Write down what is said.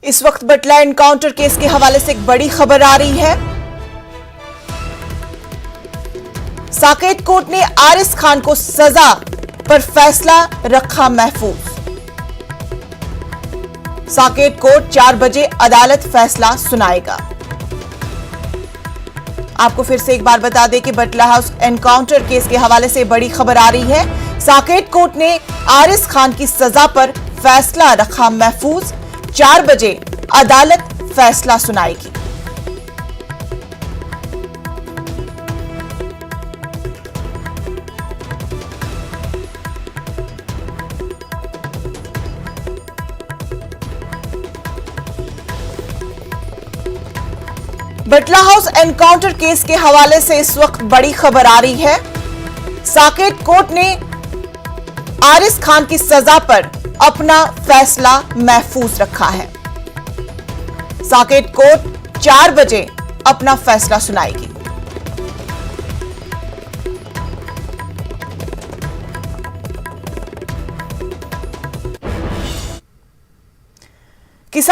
इस वक्त बटला encounter case के हवाले से एक बड़ी खबर आ रही है। साकेत कोर्ट ने आरिस खान को सजा पर फैसला रखा महफूज। साकेत कोर्ट 4 बजे अदालत फैसला सुनाएगा। आपको फिर से एक बार बता दें कि बटला हाउस एनकाउंटर केस के हवाले से बड़ी खबर आ रही है। साकेत कोर्ट ने आरिस खान की सजा पर फैसला रखा महफूज। 4 बजे अदालत फैसला सुनाएगी। बटला हाउस एनकाउंटर केस के हवाले से इस वक्त बड़ी खबर आ रही है। साकेत कोर्ट ने आरिस खान की सजा पर अपना फैसला महफूज रखा है। साकेत कोर्ट 4 बजे अपना फैसला सुनाएगी। किसान